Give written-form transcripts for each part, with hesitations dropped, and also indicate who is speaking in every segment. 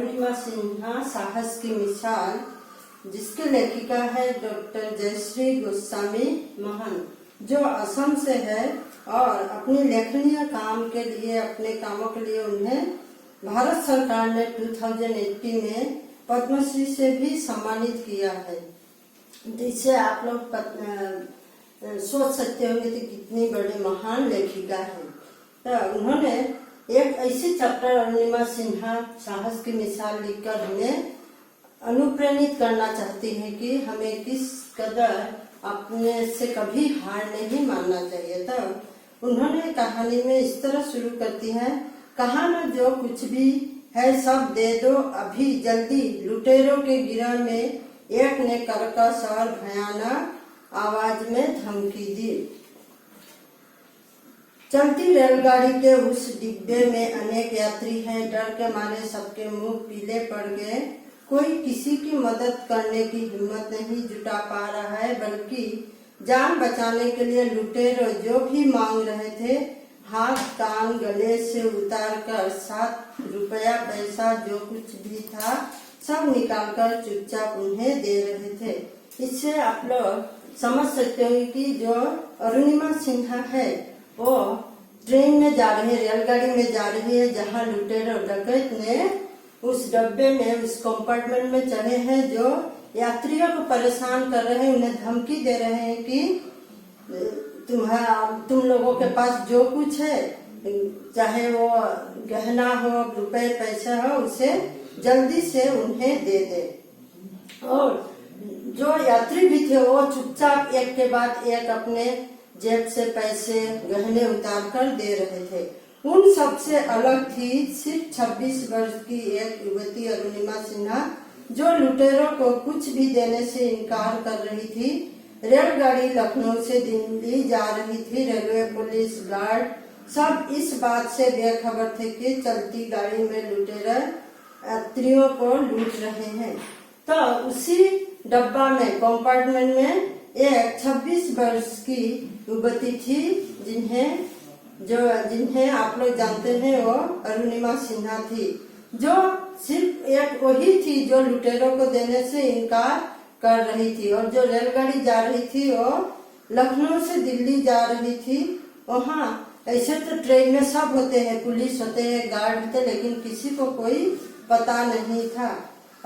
Speaker 1: अरुणिमा सिन्हा साहस की मिसाल, जिसके लेखिका है डॉक्टर जयश्री गोस्वामी महंत, जो असम से है और अपनी लेखनीय काम के लिए, अपने कामों के लिए उन्हें भारत सरकार ने 2018 में पद्मश्री से भी सम्मानित किया है। जिससे आप लोग सोच सकते होंगे कि कितनी बड़ी महान लेखिका है। तो उन्होंने एक ऐसी चैप्टर अरुणिमा सिन्हा साहस की मिसाल लिखकर हमें अनुप्रेरित करना चाहती है कि हमें किस कदर अपने से कभी हार नहीं मानना चाहिए। तो उन्होंने कहानी में इस तरह शुरू करती है, कहा न जो कुछ भी है सब दे दो अभी जल्दी, लुटेरों के गिरह में एक ने कर्कश और भयानक आवाज में धमकी दी। चलती रेलगाड़ी के उस डिब्बे में अनेक यात्री हैं, डर के मारे सबके मुंह पीले पड़ गए। कोई किसी की मदद करने की हिम्मत नहीं जुटा पा रहा है, बल्कि जान बचाने के लिए लुटेरों जो भी मांग रहे थे, हाथ कान गले से उतारकर 7 रुपया पैसा जो कुछ भी था सब निकालकर चुपचाप उन्हें दे रहे थे। इससे आप लोग समझ सकते हो कि जो अरुणिमा सिन्हा है वो ट्रेन में जा रही है, रेलगाड़ी में जा रही है, जहाँ लुटेरों डकैत ने उस डब्बे में, उस कंपार्टमेंट में चढ़े हैं, जो यात्रियों को परेशान कर रहे हैं, उन्हें धमकी दे रहे हैं कि तुम लोगों के पास जो कुछ है, चाहे वो गहना हो, रुपए पैसा हो, उसे जल्दी से उन्हें दे दे। और जो यात्री भी थे वो चुपचाप एक के बाद एक अपने जेब से पैसे गहने उतार कर दे रहे थे। उन सबसे अलग थी सिर्फ 26 वर्ष की एक युवती अरुणिमा सिन्हा, जो लुटेरों को कुछ भी देने से इनकार कर रही थी। रेलगाड़ी लखनऊ से दिल्ली जा रही थी। रेलवे पुलिस गार्ड सब इस बात से बेखबर थे कि चलती गाड़ी में लुटेरे यात्रियों को लूट रहे हैं। तो उसी डब्बा में, कंपार्टमेंट में एक 26 वर्ष की युवती थी, जिन्हें आप लोग जानते हैं वो अरुणिमा सिन्हा थी, जो सिर्फ एक वही थी जो लुटेरों को देने से इनकार कर रही थी। और जो रेलगाड़ी जा रही थी वो लखनऊ से दिल्ली जा रही थी। वहाँ ऐसे तो ट्रेन में सब होते हैं, पुलिस होते हैं, गार्ड होते, लेकिन किसी को कोई पता नहीं था।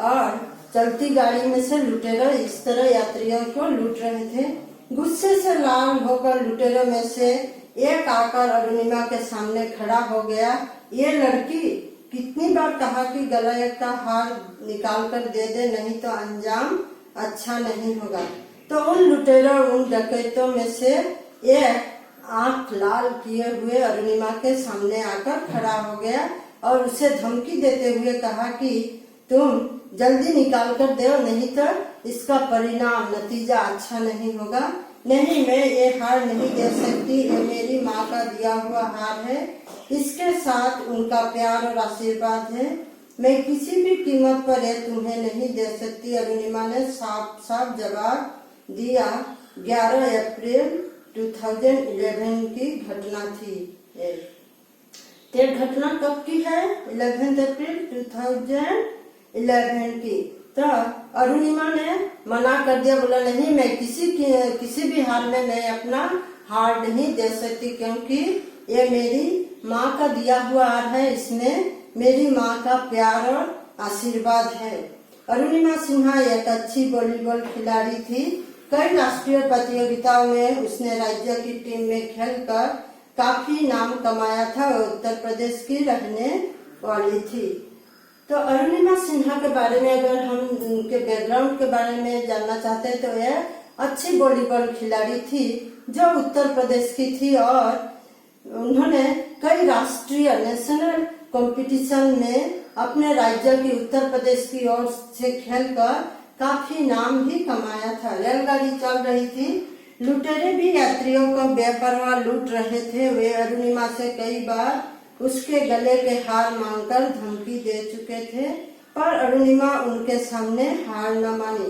Speaker 1: और चलती गाड़ी में से लुटेरों इस तरह यात्रियों को लूट रहे थे। गुस्से से लाल होकर लुटेरों में से एक आकर अरुणिमा के सामने खड़ा हो गया। ये लड़की कितनी बार कहा कि गले का हार निकाल कर दे दे, नहीं तो अंजाम अच्छा नहीं होगा। तो उन लुटेरों, उन डकैतों में से एक आंख लाल किए हुए अरुणिमा के सामने आकर खड़ा हो गया और उसे धमकी देते हुए कहा कि तुम जल्दी निकाल कर दो, नहीं तो इसका परिणाम, नतीजा अच्छा नहीं होगा। नहीं, मैं ये हार नहीं दे सकती, ये मेरी माँ का दिया हुआ हार है, इसके साथ उनका प्यार और आशीर्वाद है, मैं किसी भी कीमत पर ये तुम्हें नहीं दे सकती। अरुणिमा ने साफ साफ जवाब दिया। 11 अप्रैल 2011 की घटना थी। ये घटना कब की है? 11 अप्रैल 2011 की। तो अरुणिमा ने मना कर दिया, बोला नहीं, मैं किसी भी हाल में मैं अपना हार नहीं दे सकती, क्योंकि ये मेरी माँ का दिया हुआ हार है, इसमें मेरी माँ का प्यार और आशीर्वाद है। अरुणिमा सिन्हा एक अच्छी वॉलीबॉल खिलाड़ी थी। कई राष्ट्रीय प्रतियोगिताओं में उसने राज्य की टीम में खेलकर काफी नाम कमाया था। उत्तर प्रदेश की रहने वाली थी। तो अरुणिमा सिन्हा के बारे में अगर हम उनके बैकग्राउंड के बारे में जानना चाहते हैं तो यह अच्छी वॉलीबॉल खिलाड़ी थी जो उत्तर प्रदेश की थी, और उन्होंने कई राष्ट्रीय, नेशनल कंपटीशन में अपने राज्य की, उत्तर प्रदेश की ओर से खेलकर काफी नाम भी कमाया था। रेलगाड़ी चल रही थी, लुटेरे भी यात्रियों को बेपरवाह लूट रहे थे। वे अरुणिमा से कई बार उसके गले के हार मांगकर धमकी दे चुके थे, पर अरुणिमा उनके सामने हार न मानी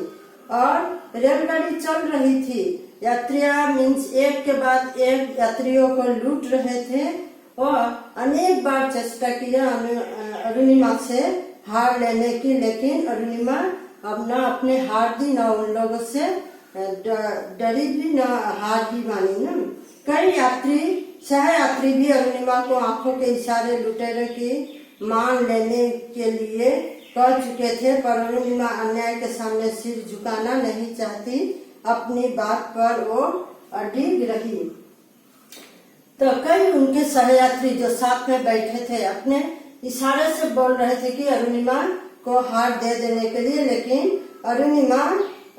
Speaker 1: और रेलगाड़ी चल रही थी। यात्रियां एक के बाद एक यात्रियों को लूट रहे थे और अनेक बार चेष्टा किया अरुणिमा से हार लेने की, लेकिन अरुणिमा अब न अपने हार दी, न उन लोगों से डरी भी, न हार भी मानी न। कई यात्री सह यात्री भी अरुणिमा को आंखों के इशारे लुटेरों की मान लेने के लिए कह चुके थे, पर अरुणिमा अन्याय के सामने सिर झुकाना नहीं चाहती। अपनी बात पर वो अडिग रही। तो कई उनके सहयात्री जो साथ में बैठे थे अपने इशारे से बोल रहे थे कि अरुणिमा को हार दे देने के लिए, लेकिन अरुणिमा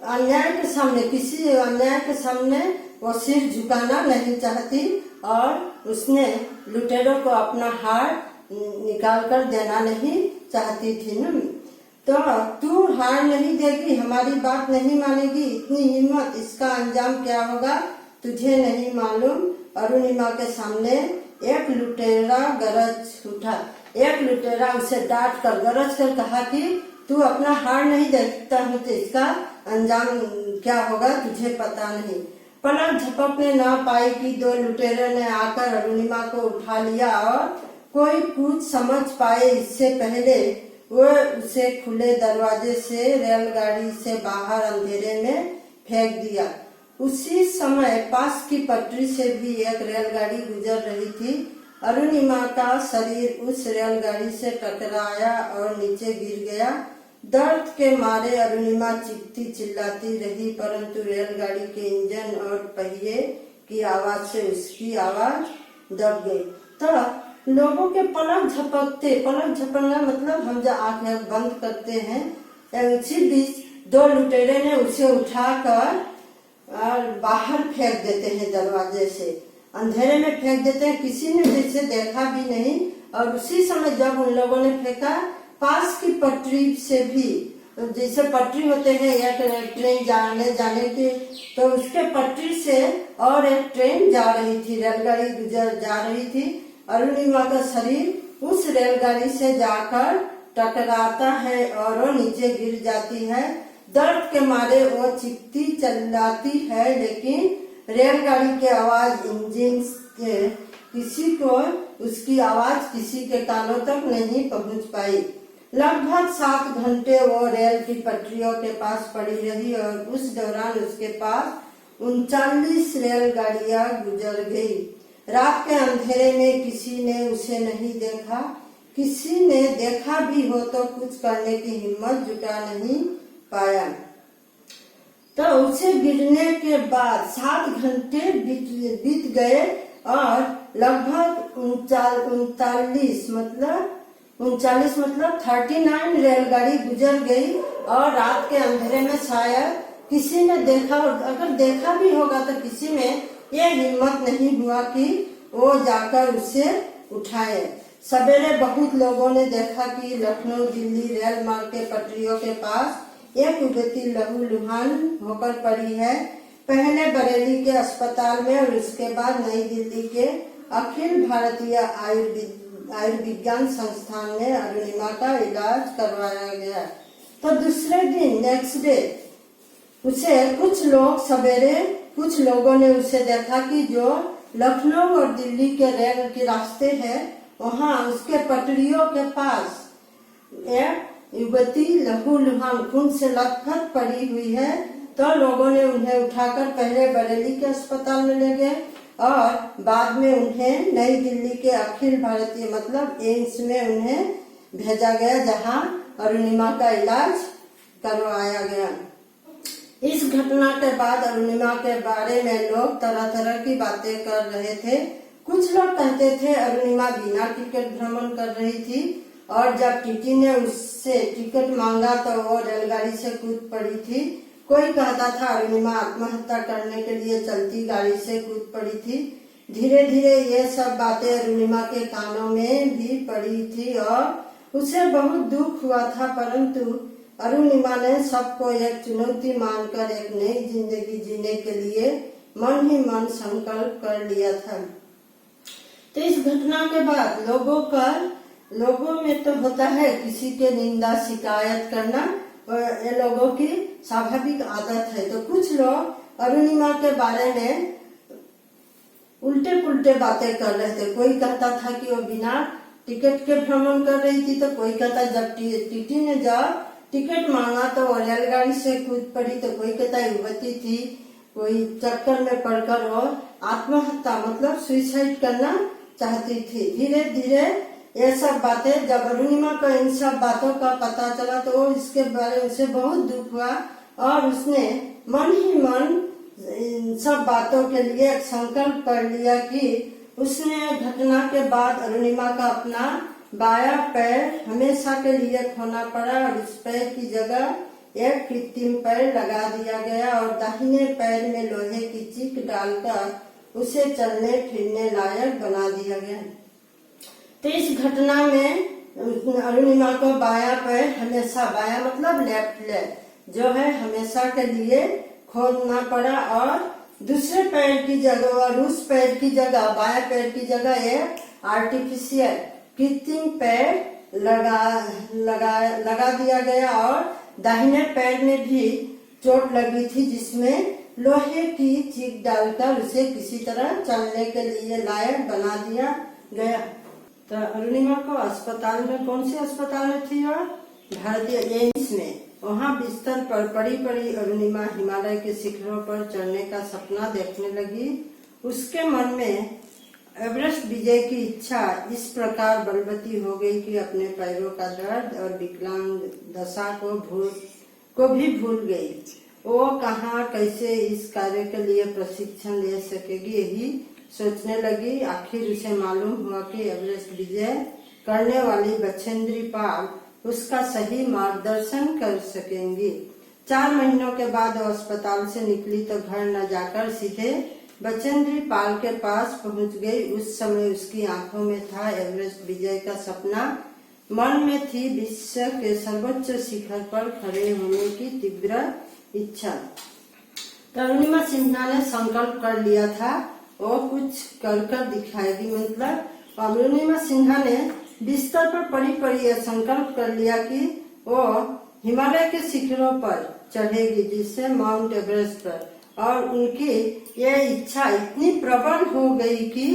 Speaker 1: अन्याय के सामने, किसी अन्याय के सामने वो सिर झुकाना नहीं चाहती और उसने लुटेरों को अपना हार निकाल कर देना नहीं चाहती थी न। तो तू हार नहीं देगी, हमारी बात नहीं मानेगी, इतनी हिम्मत, इसका अंजाम क्या होगा तुझे नहीं मालूम। अरुणिमा के सामने एक लुटेरा गरज उठा। एक लुटेरा उसे डांट कर गरज कर कहा कि तू अपना हार नहीं देखता है तो इसका अंजाम क्या होगा तुझे पता नहीं। पलक झपकने ना पाई कि दो लुटेरों ने आकर अरुणिमा को उठा लिया और कोई कुछ समझ पाए इससे पहले वो उसे खुले दरवाजे से रेलगाड़ी से बाहर अंधेरे में फेंक दिया। उसी समय पास की पटरी से भी एक रेलगाड़ी गुजर रही थी। अरुणिमा का शरीर उस रेलगाड़ी से टकराया और नीचे गिर गया। दर्द के मारे अरुणिमा चीखती चिल्लाती रही, परंतु रेलगाड़ी के इंजन और पहिए की आवाज से उसकी आवाज दब गई। तो लोगों के पलक झपकना मतलब हम जब आंखें बंद करते हैं, उसी बीच दो लुटेरे ने उसे उठाकर और बाहर फेंक देते हैं, दरवाजे से अंधेरे में फेंक देते हैं। किसी ने जैसे देखा भी नहीं। और उसी समय जब उन लोगों ने फेंका, पास की पटरी से भी, जैसे पटरी होते हैं एक ट्रेन जाने की, तो उसके पटरी से और एक ट्रेन जा रही थी, रेलगाड़ी गुजर जा रही थी। अरुणिमा का शरीर उस रेलगाड़ी से जाकर टकराता है और वो नीचे गिर जाती है। दर्द के मारे वो चीखती चिल्लाती है, लेकिन रेलगाड़ी की आवाज, इंजन के किसी को उसकी आवाज किसी के कानों तक नहीं पहुंच पाई। लगभग 7 घंटे वो रेल की पटरियों के पास पड़ी रही और उस दौरान उसके पास 39 रेलगाड़ियां गुजर गई। रात के अंधेरे में किसी ने उसे नहीं देखा। किसी ने देखा भी हो तो कुछ करने की हिम्मत जुटा नहीं पाया। तो उसे गिरने के बाद 7 घंटे बीत गए और लगभग 39 मतलब 39 रेलगाड़ी गुजर गई। और रात के अंधेरे में शायद किसी ने देखा, अगर देखा भी होगा तो किसी में ये हिम्मत नहीं हुआ कि वो जाकर उसे उठाए। सवेरे बहुत लोगों ने देखा कि लखनऊ दिल्ली रेल मार्ग के पटरियों के पास एक युवती लहूलुहान होकर पड़ी है। पहले बरेली के अस्पताल में और उसके बाद नई दिल्ली के अखिल भारतीय आयुर्विज्ञान संस्थान में अरुणिमा का इलाज करवाया गया। तो दूसरे दिन, नेक्स्ट डे, उसे कुछ लोगों ने उसे देखा कि जो लखनऊ और दिल्ली के रेल के रास्ते है, वहाँ उसके पटरियों के पास एक युवती लहूलुहान खून से लथपथ पड़ी हुई है। तो लोगों ने उन्हें उठाकर पहले बरेली के अस्पताल में ले गए और बाद में उन्हें नई दिल्ली के अखिल भारतीय मतलब एम्स में उन्हें भेजा गया, जहां अरुणिमा का इलाज करवाया गया। इस घटना के बाद अरुणिमा के बारे में लोग तरह तरह की बातें कर रहे थे। कुछ लोग कहते थे अरुणिमा बिना टिकट भ्रमण कर रही थी और जब टीटी ने उससे टिकट मांगा तो वो रेलगाड़ी से कूद पड़ी थी। कोई कहता था अरुणिमा आत्महत्या करने के लिए चलती गाड़ी से कूद पड़ी थी। धीरे धीरे ये सब बातें अरुणिमा के कानों में भी पड़ी थी और उसे बहुत दुख हुआ था, परंतु अरुणिमा ने सबको एक चुनौती मानकर एक नई जिंदगी जीने के लिए मन ही मन संकल्प कर लिया था। तो इस घटना के बाद लोगों में तो होता है किसी के निंदा शिकायत करना, ये लोगों की स्वाभाविक आदत है। तो कुछ लोग अरुणिमा के बारे में उल्टे पुल्टे बातें कर रहे थे। कोई कहता था कि वो बिना टिकट के भ्रमण कर रही थी। तो कोई कहता जब टीटी ने जब टिकट मांगा तो वो रेलगाड़ी से कूद पड़ी। तो कोई कहता युवती थी, कोई चक्कर में पड़कर वो आत्महत्या मतलब सुसाइड करना चाहती थी। धीरे धीरे ये सब बातें जब अरुणिमा को इन सब बातों का पता चला तो वो इसके बारे में उसे बहुत दुख हुआ और उसने मन ही मन इन सब बातों के लिए एक संकल्प कर लिया कि उसने घटना के बाद अरुणिमा का अपना बायां पैर हमेशा के लिए खोना पड़ा और उस पैर की जगह एक कृत्रिम पैर लगा दिया गया और दाहिने पैर में लोहे की चिक डालकर उसे चलने फिरने लायक बना दिया गया। तो इस घटना में अरुणिमा को बायां पैर हमेशा, बायां मतलब लेफ्ट लेग जो है हमेशा के लिए खोदना पड़ा और दूसरे पैर की जगह और उस पैर की जगह बायां पैर की जगह एक आर्टिफिशियल कृत्रिम पैर लगा दिया गया और दाहिने पैर में भी चोट लगी थी जिसमें लोहे की चीख डालकर उसे किसी तरह चलने के लिए लायक बना दिया गया। तो अरुणिमा को अस्पताल में, कौन से अस्पताल में थी वह? भारतीय एम्स में। वहाँ बिस्तर पर पड़ी पड़ी अरुणिमा हिमालय के शिखरों पर चढ़ने का सपना देखने लगी। उसके मन में एवरेस्ट विजय की इच्छा इस प्रकार बलवती हो गई कि अपने पैरों का दर्द और विकलांग दशा को भी भूल गई। वो कहाँ कैसे इस कार्य के लिए प्रशिक्षण ले सकेगी यही सोचने लगी। आखिर उसे मालूम हुआ कि एवरेस्ट विजय करने वाली बछेंद्री पाल उसका सही मार्गदर्शन कर सकेंगी। 4 महीनों के बाद वो अस्पताल से निकली तो घर न जाकर सीधे बछेंद्री पाल के पास पहुंच गई। उस समय उसकी आंखों में था एवरेस्ट विजय का सपना, मन में थी विश्व के सर्वोच्च शिखर पर खड़े होने की तीव्र इच्छा। अरुणिमा सिन्हा ने संकल्प कर लिया था वो कुछ कर दिखाएगी। मतलब अरुणिमा सिन्हा ने बिस्तर पर पड़ी पड़ी यह संकल्प कर लिया कि वो हिमालय के शिखरों पर चढ़ेगी, जिससे माउंट एवरेस्ट पर। और उनकी ये इच्छा इतनी प्रबल हो गई कि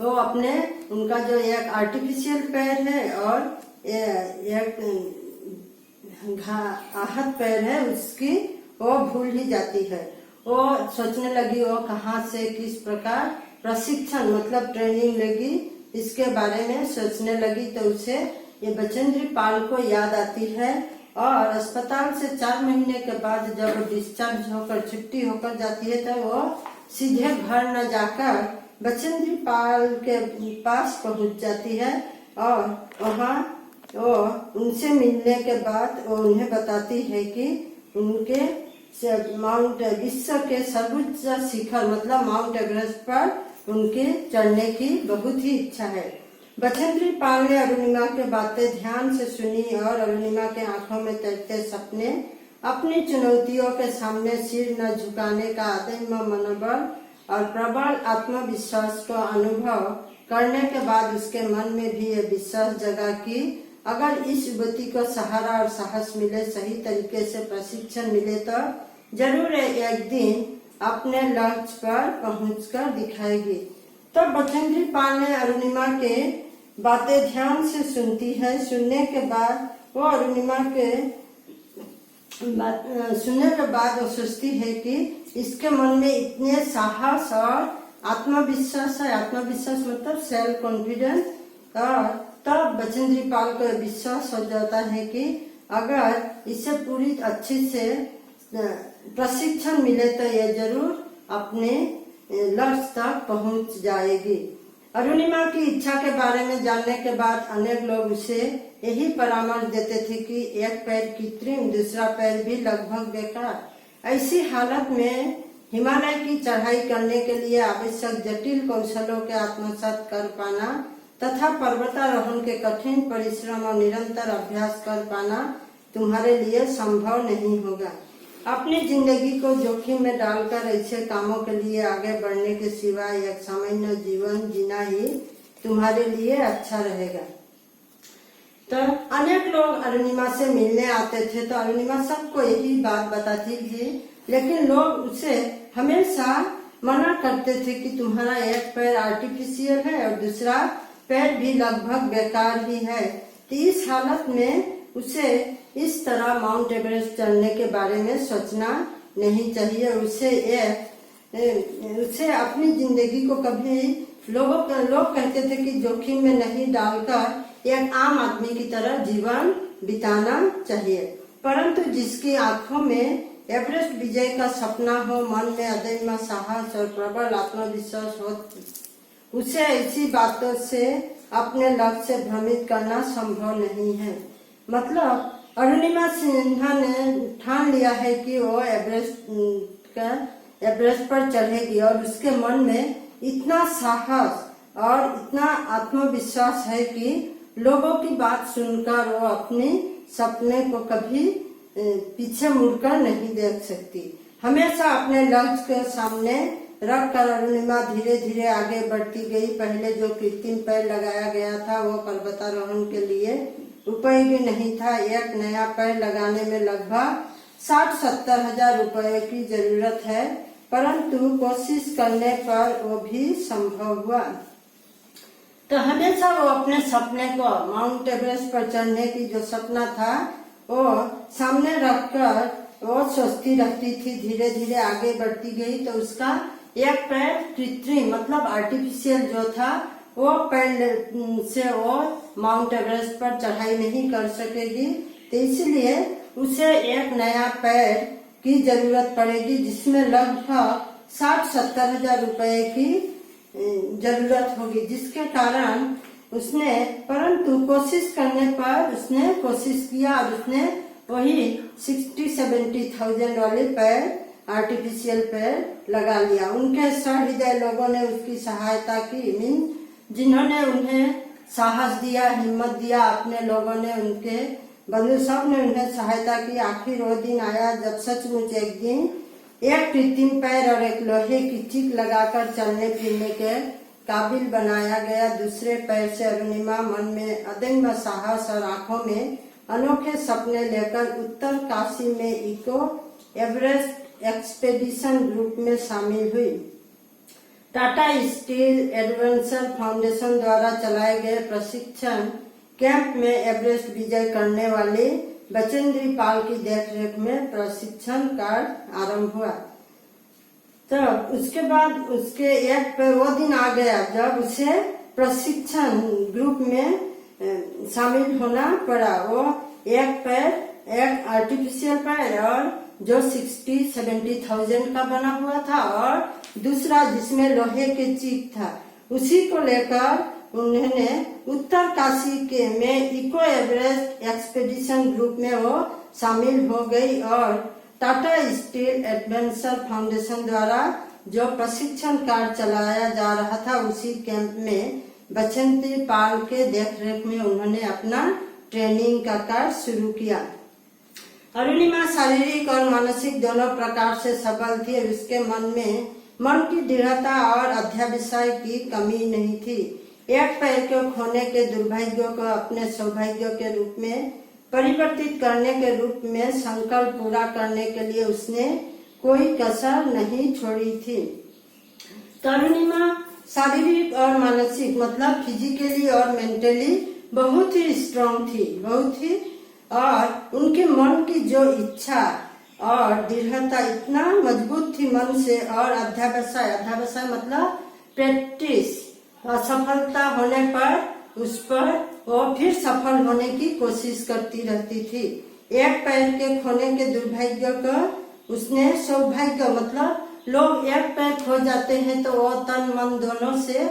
Speaker 1: वो अपने, उनका जो एक आर्टिफिशियल पैर है और एक आहत पैर है उसकी वो भूल ही जाती है। वो सोचने लगी वो कहाँ से किस प्रकार प्रशिक्षण मतलब ट्रेनिंग लेगी, इसके बारे में सोचने लगी। तो उसे ये बछेंद्री पाल को याद आती है और अस्पताल से 4 महीने के बाद जब डिस्चार्ज होकर छुट्टी होकर जाती है तो वो सीधे घर न जाकर बछेंद्री पाल के पास पहुंच जाती है और वहाँ वो उनसे मिलने के बाद वो उन्हें बताती है कि उनके माउंट विश्व के सर्वोच्च शिखर मतलब माउंट एवरेस्ट पर उनके चढ़ने की बहुत ही इच्छा है। बछेंद्री पाल ने अरुणिमा के बातें ध्यान से सुनी और अरुणिमा के आंखों में तैरते सपने, अपनी चुनौतियों के सामने सिर न झुकाने का अदम्य मनोबल और प्रबल आत्मविश्वास को अनुभव करने के बाद उसके मन में भी यह विश्वास जगा कि अगर इस युवती को सहारा और साहस मिले, सही तरीके से प्रशिक्षण मिले तो जरूर एक दिन अपने लक्ष्य पर पहुंचकर दिखाएगी। तब बछेंद्री पाल ने अरुणिमा के बातें ध्यान से सुनती है। सुनने के बाद वो सोचती है कि इसके मन में इतने साहस और आत्मविश्वास है। आत्मविश्वास मतलब सेल्फ कॉन्फिडेंस। और तब बछेंद्री पाल को विश्वास हो जाता है कि अगर इसे पूरी अच्छी से प्रशिक्षण मिले तो ये जरूर अपने लक्ष्य तक पहुंच जाएगी। अरुणिमा की इच्छा के बारे में जानने के बाद अनेक लोग उसे यही परामर्श देते थे कि एक पैर कृत्रिम, दूसरा पैर भी लगभग बेकार। ऐसी हालत में हिमालय की चढ़ाई करने के लिए आवश्यक जटिल कौशलों के आत्मसात कर पाना तथा पर्वतारोहण के कठिन परिश्रम और निरंतर अभ्यास कर पाना तुम्हारे लिए संभव नहीं होगा। अपनी जिंदगी को जोखिम में डालकर ऐसे कामों के लिए आगे बढ़ने के सिवाय एक सामान्य जीवन जीना ही तुम्हारे लिए अच्छा रहेगा। तो अनेक लोग अरुणिमा से मिलने आते थे तो अरुणिमा सबको यही बात बताती थी, लेकिन लोग उसे हमेशा मना करते थे कि तुम्हारा एक पैर आर्टिफिशियल है और दूसरा पैर भी लगभग बेकार ही है। तो इस हालत में उसे इस तरह माउंट एवरेस्ट चढ़ने के बारे में सोचना नहीं चाहिए। उसे अपनी जिंदगी को कभी लोग कहते थे कि जोखिम में नहीं डालकर एक आम आदमी की तरह जीवन बिताना चाहिए। परंतु जिसकी आंखों में एवरेस्ट विजय का सपना हो, मन में अदम्य साहस और प्रबल आत्मविश्वास हो, उसे ऐसी बातों से अपने लक्ष्य से भ्रमित करना संभव नहीं है। मतलब अरुणिमा सिन्हा ने ठान लिया है कि वो एवरेस्ट पर चढ़ेगी और उसके मन में इतना साहस और इतना आत्मविश्वास है कि लोगों की बात सुनकर वो अपने सपने को कभी पीछे मुड़कर नहीं देख सकती। हमेशा अपने लक्ष्य के सामने रखकर अरुणिमा धीरे धीरे आगे बढ़ती गई। पहले जो कृत्रिम पैर लगाया गया था वो पर्वतारोहण के लिए उपयोगी नहीं था। एक नया पैर लगाने में लगभग 60-70 हजार रुपए की जरूरत है, परंतु कोशिश करने पर वो भी संभव हुआ। तो हमेशा वो अपने सपने को, माउंट एवरेस्ट पर चढ़ने की जो सपना था वो सामने रखकर वो सोचती रहती थी। धीरे धीरे आगे बढ़ती गई तो उसका एक पैर कृत्रिम मतलब आर्टिफिशियल जो था वो पैर से वो माउंट एवरेस्ट पर चढ़ाई नहीं कर सकेगी। तो इसलिए उसे एक नया पैर की जरूरत पड़ेगी जिसमें लगभग 60-70 हजार रुपए की जरूरत होगी, जिसके कारण उसने, परंतु कोशिश करने पर उसने कोशिश किया और उसने वही 60-70 थाउजेंड वाले पैर, आर्टिफिशियल पैर लगा लिया। उनके सहृदय लोगों ने उसकी सहायता की, जिन्होंने उन्हें साहस दिया, हिम्मत दिया। अपने लोगों ने, उनके बंधु सब ने उन्हें सहायता की। आखिर वो दिन आया जब सचमुच एक दिन एक कृत्रिम पैर और एक लोहे की चिक लगाकर चलने फिरने के काबिल बनाया गया। दूसरे पैर से अरुणिमा मन में अदम्य साहस और आंखों में अनोखे सपने लेकर उत्तर काशी में इको एवरेस्ट एक्सपेडिशन ग्रुप में शामिल हुई। टाटा स्टील एडवेंचर फाउंडेशन द्वारा चलाए गए प्रशिक्षण कैंप में एवरेस्ट विजय करने वाले बचेंद्री पाल की देखरेख में प्रशिक्षण कार्य आरंभ हुआ। तो उसके बाद उसके एक पे वो दिन आ गया जब उसे प्रशिक्षण ग्रुप में शामिल होना पड़ा। वो एक पैर, एक आर्टिफिशियल पैर और जो 60-70 थाउजेंड का बना हुआ था और दूसरा जिसमें लोहे के चीक था, उसी को लेकर उन्होंने उत्तर काशी के में इको एवरेस्ट एक्सपेडिशन ग्रुप में वो शामिल हो गई। और टाटा स्टील एडवेंचर फाउंडेशन द्वारा जो प्रशिक्षण कार्य चलाया जा रहा था उसी कैंप में बचेंद्री पाल के देखरेख में उन्होंने अपना ट्रेनिंग का कार्य शुरू किया। अरुणिमा शारीरिक और मानसिक दोनों प्रकार से सबल थी। उसके मन की दृढ़ता और अध्यावसाय की कमी नहीं थी। एक पैर को खोने के दुर्भाग्य को अपने सौभाग्य के रूप में परिवर्तित करने के रूप में संकल्प पूरा करने के लिए उसने कोई कसर नहीं छोड़ी थी। अरुणिमा शारीरिक और मानसिक मतलब फिजिकली और मेंटली बहुत ही स्ट्रांग थी, बहुत ही, और उनके मन की जो इच्छा और दृढ़ता इतना मजबूत थी मन से। और अध्यावसाय मतलब प्रैक्टिस, असफलता होने पर उस पर वो फिर सफल होने की कोशिश करती रहती थी। एक पैर के खोने के दुर्भाग्य को उसने सौभाग्य मतलब लोग एक पैर खो जाते हैं तो वो तन मन दोनों से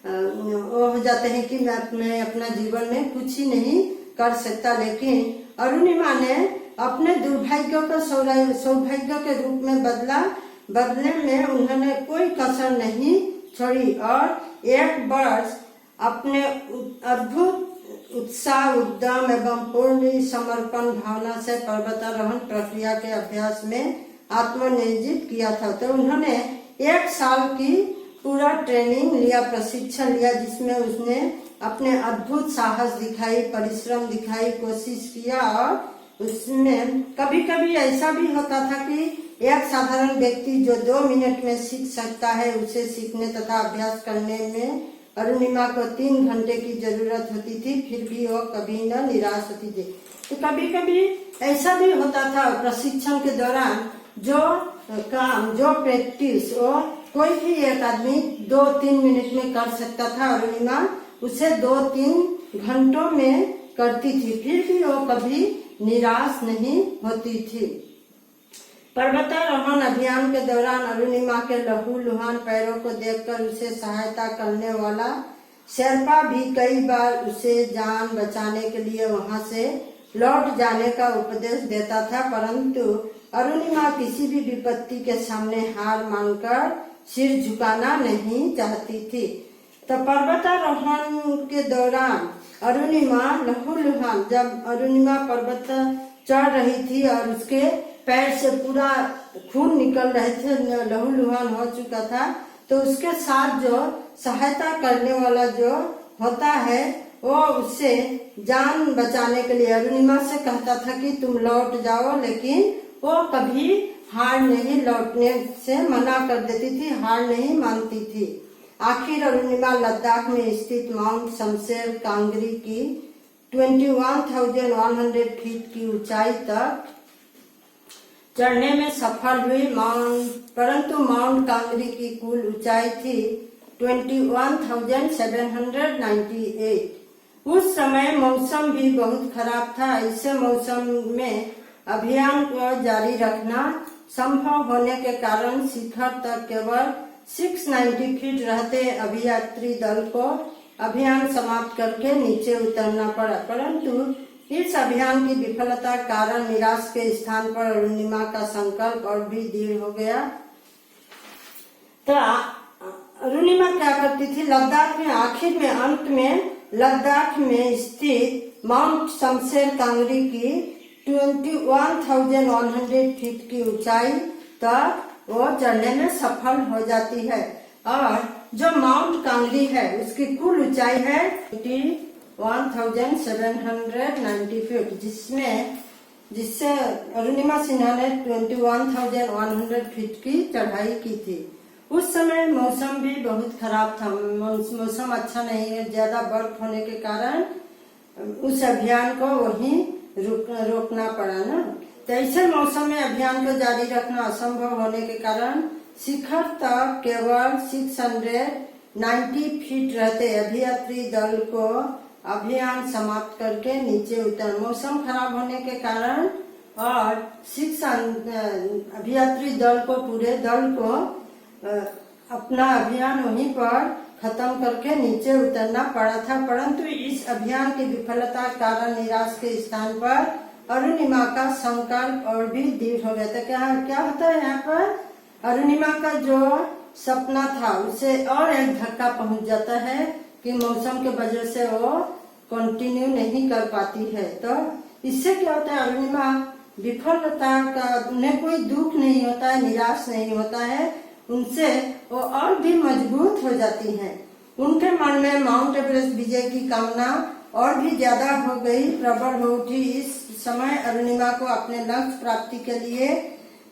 Speaker 1: वो हो जाते हैं कि मैं अपना जीवन में कुछ ही नहीं कर सकता। लेकिन अरुणिमा ने अपने दुर्भाग्य को सौभाग्य के रूप में बदले में उन्होंने कोई कसर नहीं छोड़ी और एक वर्ष अपने अद्भुत उत्साह, उद्यम एवं पूर्ण समर्पण भावना से पर्वतारोहण प्रक्रिया के अभ्यास में आत्मनियोजित किया था। तो उन्होंने 1 साल की पूरा ट्रेनिंग लिया, प्रशिक्षण लिया, जिसमें उसने अपने अद्भुत साहस दिखाई, परिश्रम दिखाई, कोशिश किया। और उसमें कभी कभी ऐसा भी होता था कि एक साधारण व्यक्ति जो 2 मिनट में सीख सकता है, उसे सीखने तथा अभ्यास करने में अरुणिमा को 3 घंटे की जरूरत होती थी, फिर भी वो कभी न निराश होती थी। तो कभी कभी ऐसा भी होता था प्रशिक्षण के दौरान, जो काम, जो प्रैक्टिस वो कोई भी एक आदमी 2-3 मिनट में कर सकता था, अरुणिमा उसे 2-3 घंटों में करती थी, फिर भी वो कभी निराश नहीं होती थी। पर्वतारोहण अभियान के दौरान अरुणिमा के लहूलुहान पैरों को देखकर उसे सहायता करने वाला शेरपा भी कई बार उसे जान बचाने के लिए वहां से लौट जाने का उपदेश देता था, परंतु अरुणिमा किसी भी विपत्ति के सामने हार मानकर सिर झुकाना नहीं चाहती थी। तो पर्वतारोहण के दौरान अरुणिमा लहूलुहान, जब अरुणिमा पर्वत चढ़ रही थी और उसके पैर से पूरा खून निकल रहे थे, लहूलुहान हो चुका था, तो उसके साथ जो सहायता करने वाला जो होता है वो उससे जान बचाने के लिए अरुणिमा से कहता था कि तुम लौट जाओ, लेकिन वो कभी हार नहीं, लौटने से मना कर देती थी, हार नहीं मानती थी। आखिर अरुणिमा लद्दाख में स्थित माउंट शमशेर कांगरी की 21,100 फीट की ऊंचाई तक चढ़ने में सफल हुई, परंतु माउंट कांगरी की कुल ऊंचाई थी 21,798। उस समय मौसम भी बहुत खराब था। ऐसे मौसम में अभियान को जारी रखना संभव होने के कारण शिखर तक केवल 690 फीट रहते अभियात्री दल को अभियान समाप्त करके नीचे उतरना पड़ा, परंतु इस अभियान की विफलता कारण निराश के स्थान पर अरुणिमा का संकल्प और भी दृढ़ हो गया। तो अरुणिमा क्या करती थी, लद्दाख में आखिर में अंत में लद्दाख में स्थित माउंट शमशेर कांगरी की 21,100 फीट की ऊंचाई तक वो चढ़ने में सफल हो जाती है। और जो माउंट कांगरी है उसकी कुल ऊंचाई है 21,790 फीट, जिससे अरुणिमा सिन्हा ने 21,100 फीट की चढ़ाई की थी। उस समय मौसम भी बहुत खराब था, मौसम अच्छा नहीं है, ज्यादा बर्फ होने के कारण उस अभियान को वहीं रोकना पड़ा ना। तो ऐसे मौसम में अभियान को जारी रखना असंभव होने के कारण शिखर तक केवल 690 फीट रहते अभियात्री दल को अभियान समाप्त करके नीचे उतर, मौसम खराब होने के कारण और अभियात्री दल को, पूरे दल को अपना अभियान वहीं पर खत्म करके नीचे उतरना पड़ा था। परंतु इस अभियान की विफलता के कारण निराश के स्थान पर अरुणिमा का संकल्प और भी दृढ़ हो गया था। क्या होता है यहाँ पर, अरुणिमा का जो सपना था उसे और एक धक्का पहुंच जाता है कि मौसम के वजह से वो कंटिन्यू नहीं कर पाती है। तो इससे क्या होता है, अरुणिमा विफलता का उन्हें कोई दुख नहीं होता है, निराश नहीं होता है, उनसे वो और भी मजबूत हो जाती हैं। उनके मन में माउंट एवरेस्ट विजय की कामना और भी ज्यादा हो गई, प्रबल हो उठी। इस समय अरुणिमा को अपने लक्ष्य प्राप्ति के लिए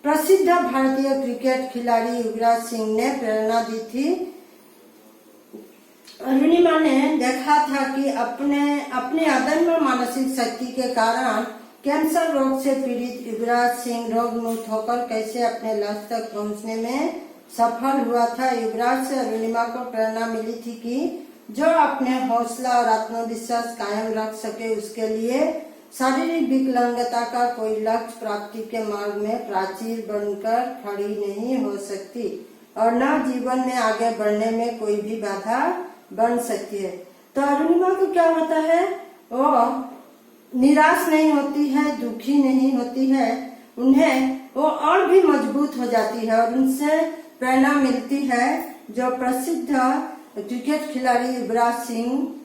Speaker 1: प्रसिद्ध भारतीय क्रिकेट खिलाड़ी युवराज सिंह ने प्रेरणा दी थी। अरुणिमा ने देखा था कि अपने अदम्य मानसिक शक्ति के कारण कैंसर रोग से पीड़ित युवराज सिंह रोग मुक्त होकर कैसे अपने लक्ष्य तक पहुंचने में सफल हुआ था। युवराज से अरुणिमा को प्रेरणा मिली थी कि जो अपने हौसला और आत्मविश्वास कायम रख सके, उसके लिए शारीरिक विकलांगता का कोई लक्ष्य प्राप्ति के मार्ग में प्राचीर बनकर खड़ी नहीं हो सकती और न जीवन में आगे बढ़ने में कोई भी बाधा बन सकती है। तो अरुणिमा को क्या होता है, वो निराश नहीं होती है, दुखी नहीं होती है, उन्हें वो और भी मजबूत हो जाती है और उनसे प्रेरणा मिलती है जो प्रसिद्ध क्रिकेट खिलाड़ी युवराज सिंह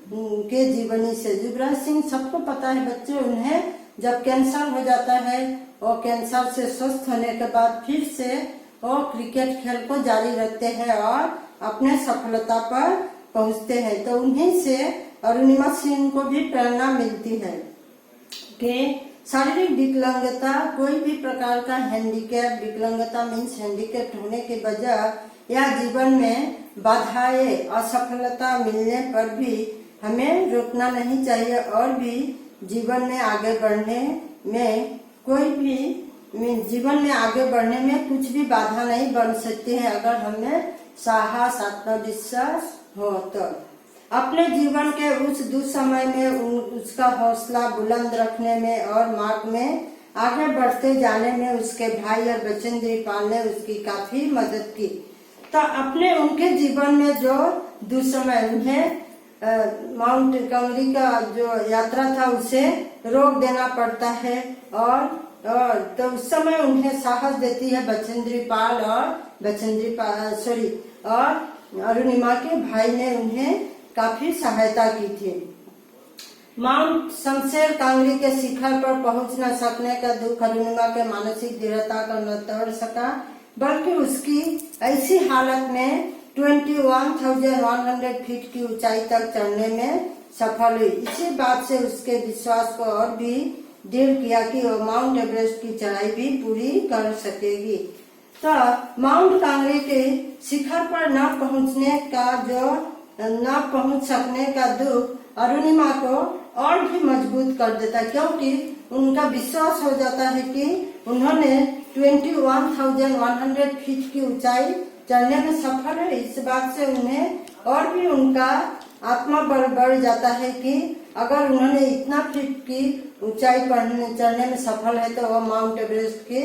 Speaker 1: के जीवनी से। युवराज सिंह सबको पता है बच्चे, उन्हें जब कैंसर हो जाता है और कैंसर से स्वस्थ होने के बाद फिर से वो क्रिकेट खेल को जारी रखते हैं और अपने सफलता पर पहुंचते हैं। तो उन्हीं से अरुणिमा सिंह को भी प्रेरणा मिलती है कि शारीरिक विकलांगता, कोई भी प्रकार का हैंडीकैप, विकलांगता मीन्स हैंडीकैप होने के बजाय या जीवन में बाधाएं असफलता मिलने पर भी हमें रुकना नहीं चाहिए और भी जीवन में आगे बढ़ने में कुछ भी बाधा नहीं बन सकती है अगर हमें साहस आत्मविश्वास हो तो। अपने जीवन के उस दुस्समय में उसका हौसला बुलंद रखने में और मार्ग में आगे बढ़ते जाने में उसके भाई और बचेंद्री पाल ने उसकी काफी मदद की। तो अपने उनके जीवन में जो दुस्समय उन्हें माउंट कांगरी का जो यात्रा था उसे रोक देना पड़ता है और तो उस समय उन्हें साहस देती है बचेंद्री पाल और अरुणिमा के भाई ने उन्हें काफी सहायता की थी। माउंट शमशेर कांगरी के शिखर पर पहुंच न सकने का दुख अरुणिमा के मानसिक दृढ़ता को न तोड़ सका, बल्कि उसकी ऐसी हालत में 21,100 फीट की ऊंचाई तक चढ़ने में सफल हुई। इसी बात से उसके विश्वास को और भी दृढ़ किया कि वो माउंट एवरेस्ट की चढ़ाई भी पूरी कर सकेगी। तो माउंट कांगरी के शिखर पर न पहुंच सकने का दुख अरुणिमा को और भी मजबूत कर देता, क्योंकि उनका विश्वास हो जाता है कि उन्होंने 21,100 फीट की ऊंचाई चढ़ने में सफल है। इस बात से उन्हें और भी उनका आत्मबल बढ़ जाता है कि अगर उन्होंने इतना फीट की ऊंचाई चढ़ने में सफल है तो वो माउंट एवरेस्ट की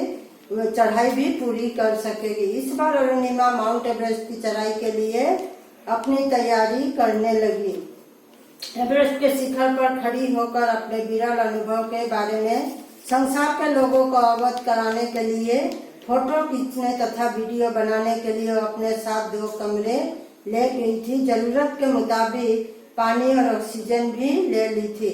Speaker 1: चढ़ाई भी पूरी कर सकेगी। इस बार अरुणिमा माउंट एवरेस्ट की चढ़ाई के लिए अपनी तैयारी करने लगी। एवरेस्ट के शिखर पर खड़ी होकर अपने विरल अनुभव के बारे में संसार के लोगों को अवगत कराने के लिए फोटो खींचने तथा वीडियो बनाने के लिए अपने साथ 2 कमरे ले गई थी। जरूरत के मुताबिक पानी और ऑक्सीजन भी ले ली थी।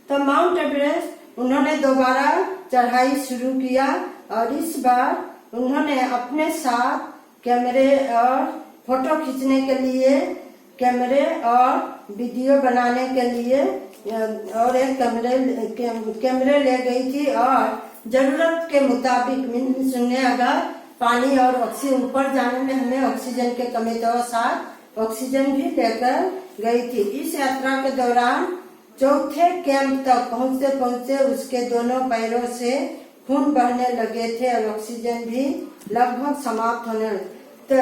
Speaker 1: तो माउंट एवरेस्ट उन्होंने दोबारा चढ़ाई शुरू किया और इस बार उन्होंने अपने साथ कैमरे और फोटो खींचने के लिए कैमरे और वीडियो बनाने के लिए और एक कैमरे ले गई थी और जरूरत के मुताबिक सुनने अगर पानी और ऑक्सीजन ऊपर जाने में हमें ऑक्सीजन के कमी तो साथ ऑक्सीजन भी लेकर गई थी। इस यात्रा के दौरान 4थे कैंप तक पहुंचते उसके दोनों पैरों से खून बहने लगे थे और ऑक्सीजन भी लगभग समाप्त होने लगे। तो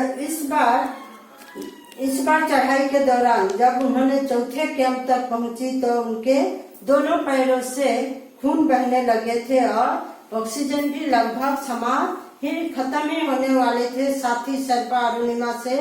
Speaker 1: इस बार चढ़ाई के दौरान जब उन्होंने 4थे कैंप तक पहुंची तो उनके दोनों पैरों से खून बहने लगे थे और ऑक्सीजन भी लगभग समाप्त ही खत्म ही होने वाले थे। साथी शेरपा अरुणिमा से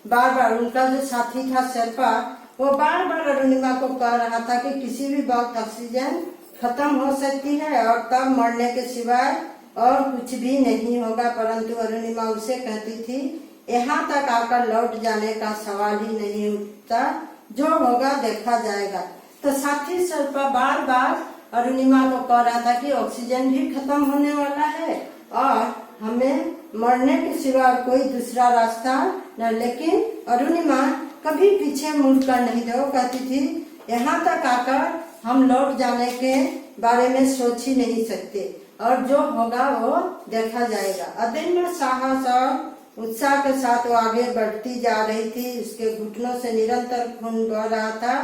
Speaker 1: बार-बार उनका जो साथी था शेरपा वो बार-बार अरुणिमा को कह रहा था कि किसी भी वक्त ऑक्सीजन खत्म हो सकती है और तब मरने के सिवाय और कुछ भी नहीं होगा, परंतु अरुणिमा उसे कहती थी यहाँ तक आकर लौट जाने का सवाल ही नहीं उठता, जो होगा देखा जाएगा। तो साथी शेरपा बार-बार अरुणिमा को कह रहा था कि ऑक्सीजन भी खत्म होने वाला है और हमें मरने के सिवा कोई दूसरा रास्ता न। लेकिन अरुणिमा कभी पीछे मुड़कर नहीं दो कहती थी यहाँ तक आकर हम लौट जाने के बारे में सोच ही नहीं सकते और जो होगा वो देखा जाएगा। अदम्य साहस और उत्साह के साथ वो आगे बढ़ती जा रही थी। उसके घुटनों से निरंतर खून बह रहा था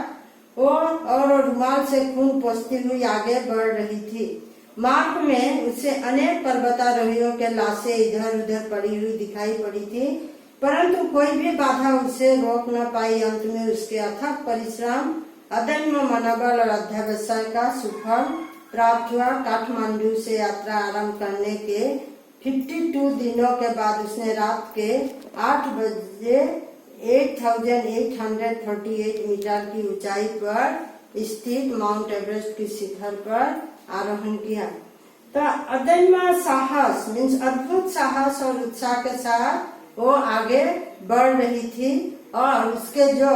Speaker 1: और रुमाल से खून पोंछती हुई आगे बढ़ रही थी। मार्ग में उसे अनेक पर्वतारोहियों के लाशें इधर उधर पड़ी हुई दिखाई पड़ी थी, परंतु कोई भी बाधा उसे रोक न पाई। अंत में उसके अथक परिश्रम, अदम्य मनोबल और अध्यवसाय का सुफल प्राप्त हुआ। काठमांडू से यात्रा आरंभ करने के 52 दिनों के बाद उसने रात के 8 बजे 8,848 मीटर की ऊंचाई पर स्थित माउंट एवरेस्ट के शिखर पर आरोहण किया। तो अदम्य साहस मीन्स अद्भुत साहस और उत्साह के साथ वो आगे बढ़ रही थी और उसके जो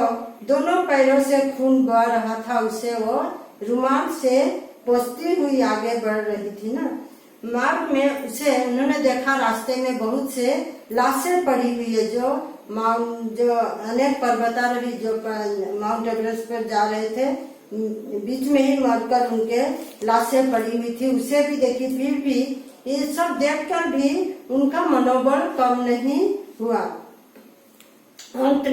Speaker 1: दोनों पैरों से खून बह रहा था उसे वो रुमाल से पोंछती हुई आगे बढ़ रही थी ना। मार्ग में उसे उन्होंने देखा रास्ते में बहुत से लाशें पड़ी हुई है जो अनेक पर्वतारोही जो माउंट एवरेस्ट पर जा रहे थे बीच में ही मरकर उनके लाशें पड़ी हुई थी, उसे भी देखी। फिर भी ये सब देखकर भी उनका मनोबल कम नहीं हुआ। अंत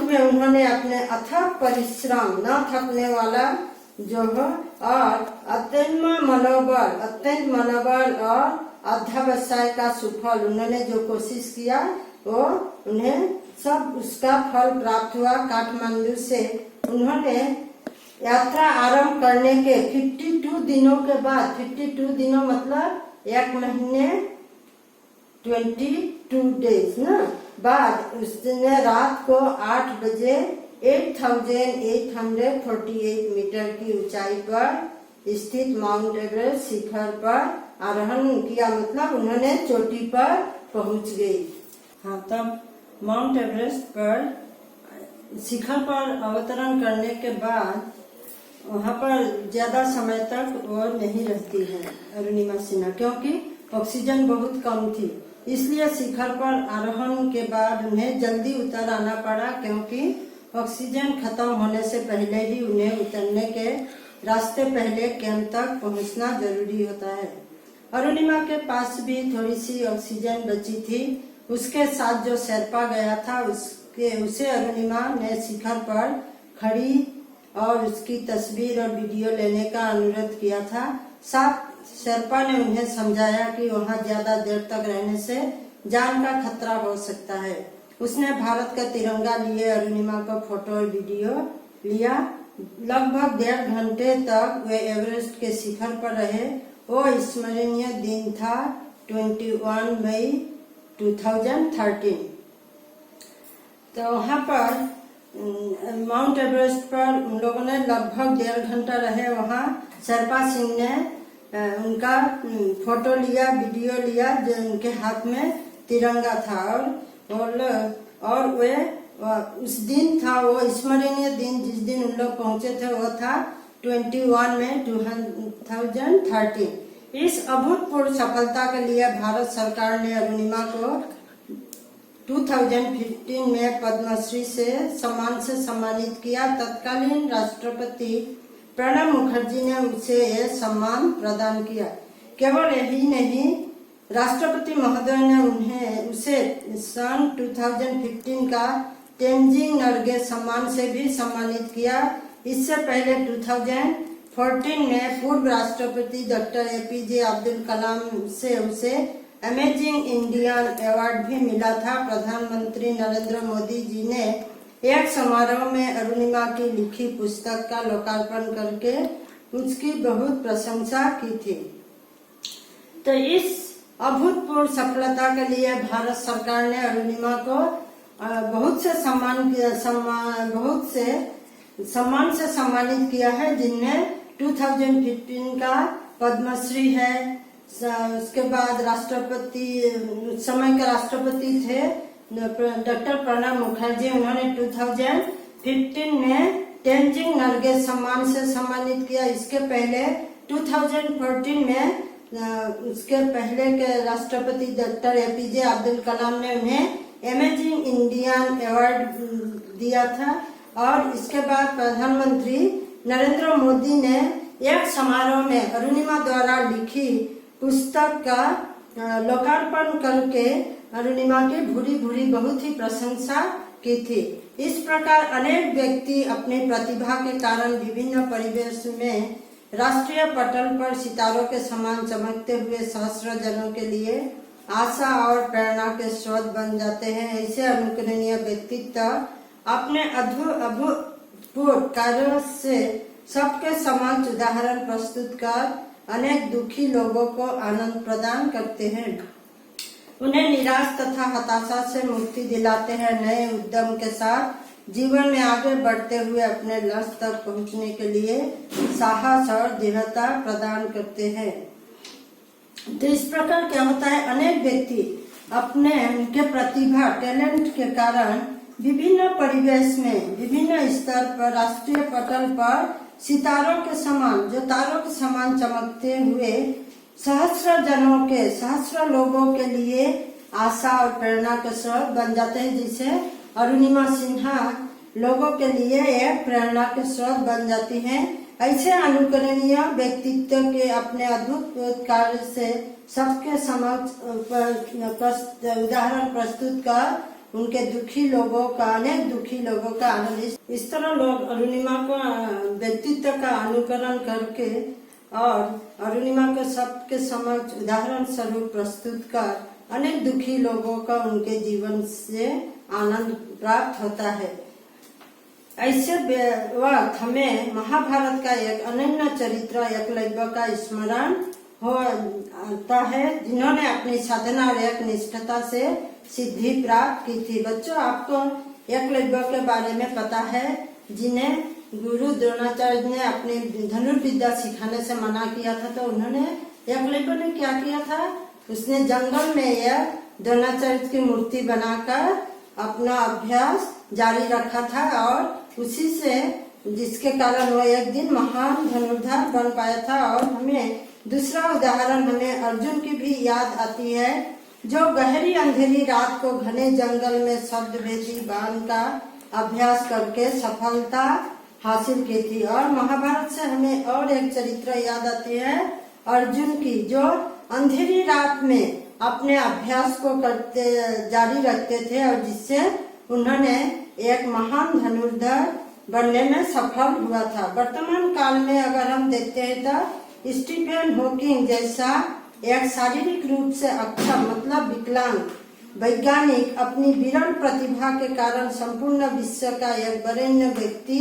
Speaker 1: में उन्होंने अपने अथक परिश्रम, न थकने वाला जो है, और अत्यंत मनोबल और अध्यवसाय का सुफल, उन्होंने जो कोशिश किया वो उन्हें सब उसका फल प्राप्त हुआ। काठमांडू से उन्होंने यात्रा आरंभ करने के 52 दिनों के बाद, 52 दिनों मतलब 1 महीने 22 डेज ना बाद, उस दिन रात को 8 बजे 8,848 मीटर की ऊंचाई पर स्थित माउंट एवरेस्ट शिखर पर आरोहण किया, मतलब उन्होंने चोटी पर पहुंच गई। हाँ, तब माउंट एवरेस्ट पर शिखर पर अवतरण करने के बाद वहाँ पर ज्यादा समय तक वो नहीं रहती है अरुणिमा सिन्हा, क्योंकि ऑक्सीजन बहुत कम थी, इसलिए शिखर पर आरोहण के बाद उन्हें जल्दी उतर आना पड़ा, क्योंकि ऑक्सीजन खत्म होने से पहले ही उन्हें उतरने के रास्ते पहले कैंप तक पहुंचना जरूरी होता है। अरुणिमा के पास भी थोड़ी सी ऑक्सीजन बची थी। उसके साथ जो शेरपा गया था उसे अरुणिमा ने शिखर पर खड़ी और उसकी तस्वीर और वीडियो लेने का अनुरोध किया था। साथ शेरपा ने उन्हें समझाया कि वहां ज्यादा देर तक रहने से जान का खतरा हो सकता है। उसने भारत का तिरंगा लिए अरुणिमा का फोटो और वीडियो लिया। लगभग 1.5 घंटे तक वे एवरेस्ट के शिखर पर रहे। वो स्मरणीय दिन था 21 मई 2013। तो वहाँ पर माउंट एवरेस्ट पर उन लोगों ने लगभग 1.5 घंटा रहे। वहाँ शेरपा सिंह ने उनका फोटो लिया, वीडियो लिया, जो उनके हाथ में तिरंगा था। और वे उस दिन था, वो स्मरणीय दिन जिस दिन उन लोग पहुंचे थे वो था 21 मई 2013। इस अभूतपूर्व सफलता के लिए भारत सरकार ने अरुणिमा को 2015 में पद्मश्री से सम्मानित किया। तत्कालीन राष्ट्रपति प्रणब मुखर्जी ने उसे यह सम्मान प्रदान किया। केवल यही नहीं, राष्ट्रपति महोदय ने उसे सन 2015 का तेंजिंग नोर्गे सम्मान से भी सम्मानित किया। इससे पहले 2014 में पूर्व राष्ट्रपति डॉक्टर APJ अब्दुल कलाम से उसे अमेजिंग इंडियन अवार्ड भी मिला था। प्रधानमंत्री नरेंद्र मोदी जी ने एक समारोह में अरुणिमा की लिखी पुस्तक का लोकार्पण करके उसकी बहुत प्रशंसा की थी। तो इस अभूतपूर्व सफलता के लिए भारत सरकार ने अरुणिमा को बहुत से सम्मान से सम्मानित किया है, जिनमें 2015 का पद्मश्री है। उसके बाद समय के राष्ट्रपति थे डॉक्टर प्रणब मुखर्जी, उन्होंने 2015 में तेंजिंग नोर्गे सम्मान से सम्मानित किया। इसके पहले 2014 में उसके पहले के राष्ट्रपति डॉक्टर APJ अब्दुल कलाम ने उन्हें अमेजिंग इंडियन अवार्ड दिया था। और इसके बाद प्रधानमंत्री नरेंद्र मोदी ने एक समारोह में अरुणिमा द्वारा लिखी पुस्तक का लोकार्पण करके अरुणिमा की भूरी बहुत ही प्रशंसा की थी। इस प्रकार अनेक व्यक्ति अपनी प्रतिभा के कारण विभिन्न परिवेश में राष्ट्रीय पटल पर सितारों के समान चमकते हुए सहस्रों जनों के लिए आशा और प्रेरणा के स्रोत बन जाते हैं। ऐसे अनुकरणीय व्यक्तित्व अपने अभूतपूर्व कार्यों से सबके समक्ष उदाहरण प्रस्तुत कर अनेक दुखी लोगों को आनंद प्रदान करते हैं, उन्हें निराश तथा हताशा से मुक्ति दिलाते हैं, नए उद्यम के साथ जीवन में आगे बढ़ते हुए अपने लक्ष्य तक पहुंचने के लिए साहस और दृढ़ता प्रदान करते हैं। तो इस प्रकार क्या होता है, अनेक व्यक्ति अपने उनके प्रतिभा टैलेंट के कारण विभिन्न परिवेश में विभिन्न स्तर पर राष्ट्रीय पटल पर सितारों के समान, जो तारों के समान चमकते हुए सहस्र लोगों के लिए आशा और प्रेरणा के स्रोत बन जाते हैं। जिसे अरुणिमा सिन्हा लोगों के लिए एक प्रेरणा के स्रोत बन जाती हैं। ऐसे अनुकरणीय व्यक्तित्व के अपने अद्भुत कार्य से सबके समक्ष उदाहरण प्रस्तुत कर उनके दुखी लोगों का, अनेक दुखी लोगों का आनंद। इस तरह लोग अरुणिमा को व्यक्तित्व का अनुकरण करके और अरुणिमा को सबके समक्ष उदाहरण स्वरूप प्रस्तुत कर अनेक दुखी लोगों का उनके जीवन से आनंद प्राप्त होता है। ऐसे वक्त हमें महाभारत का एक अनन्य चरित्र एकलव्य का स्मरण होता है, जिन्होंने अपनी साधना और एक निष्ठता से सिद्धि प्राप्त की थी। बच्चों, आपको एकलव्य के बारे में पता है, जिन्हें गुरु द्रोणाचार्य ने अपनी धनुर्विद्या सिखाने से मना किया था। तो उन्होंने, एकलव्य ने क्या किया था, उसने जंगल में यह द्रोणाचार्य की मूर्ति बनाकर अपना अभ्यास जारी रखा था और उसी से, जिसके कारण वो एक दिन महान धनुर्धर बन पाया था। और हमें दूसरा उदाहरण हमें अर्जुन की भी याद आती है, जो गहरी अंधेरी रात को घने जंगल में शब्द भेदी बाण का अभ्यास करके सफलता हासिल की थी। और महाभारत से हमें और एक चरित्र याद आती है अर्जुन की, जो अंधेरी रात में अपने अभ्यास को करते जारी रखते थे और जिससे उन्होंने एक महान धनुर्धर बनने में सफल हुआ था। वर्तमान काल में अगर हम देखते हैं तो स्टीफन हॉकिंग जैसा एक शारीरिक रूप से अक्षम मतलब विकलांग वैज्ञानिक अपनी विरल प्रतिभा के कारण संपूर्ण विश्व का एक वरेण्य व्यक्ति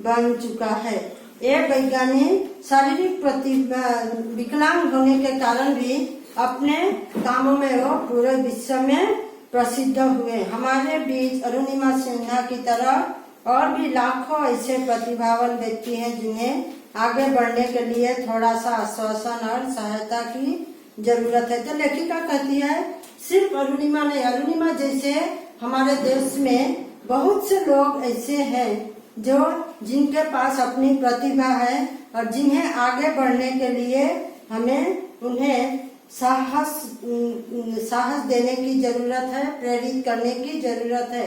Speaker 1: बन चुका है। एक वैज्ञानिक शारीरिक प्रतिभा विकलांग होने के कारण भी अपने कामों में वो पूरे विश्व में प्रसिद्ध हुए। हमारे बीच अरुणिमा सिन्हा की तरह और भी लाखों ऐसे प्रतिभावान व्यक्ति हैं, जिन्हें आगे बढ़ने के लिए थोड़ा सा आश्वासन और सहायता की जरूरत है। तो लेखिका कहती है, सिर्फ अरुणिमा नहीं, अरुणिमा जैसे हमारे देश में बहुत से लोग ऐसे हैं जो जिनके पास अपनी प्रतिभा है और जिन्हें आगे बढ़ने के लिए हमें उन्हें साहस देने की जरूरत है, प्रेरित करने की जरूरत है।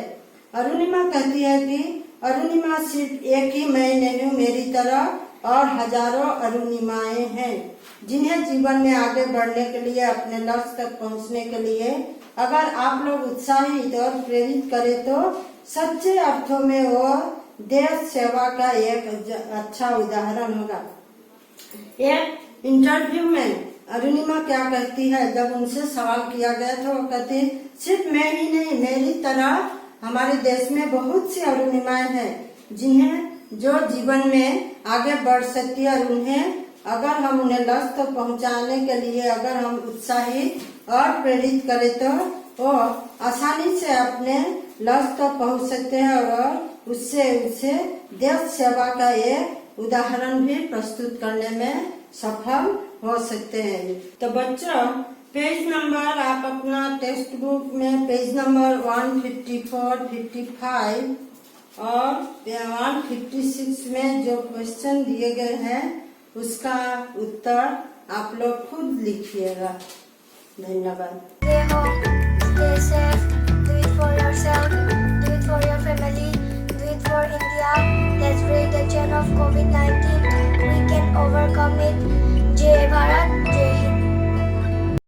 Speaker 1: अरुणिमा कहती है कि अरुणिमा सिर्फ एक ही मैं नहीं हूँ, मेरी तरह और हजारों अरुणिमाएं हैं, जिन्हें जीवन में आगे बढ़ने के लिए, अपने लक्ष्य तक पहुँचने के लिए अगर आप लोग उत्साहित और प्रेरित करें तो सच्चे अर्थों में वो देश सेवा का एक अच्छा उदाहरण होगा। एक इंटरव्यू में अरुणिमा क्या कहती है, जब उनसे सवाल किया गया तो वो कहती, सिर्फ मैं ही नहीं, मेरी तरह हमारे देश में बहुत सी अरुणिमाएं हैं, जिन्हें जो जीवन में आगे बढ़ सकती है और उन्हें अगर हम उन्हें लक्ष्य तक पहुंचाने के लिए अगर हम उत्साहित और प्रेरित करें तो वो आसानी से अपने लक्ष्य तक पहुंच सकते हैं और उससे देश सेवा का एक उदाहरण भी प्रस्तुत करने में सफल हो सकते हैं। तो बच्चों, पेज नंबर आप अपना टेक्स्ट बुक में पेज नंबर 154, 55 और 156 में जो क्वेश्चन दिए गए हैं उसका उत्तर आप लोग खुद लिखिएगा। धन्यवाद।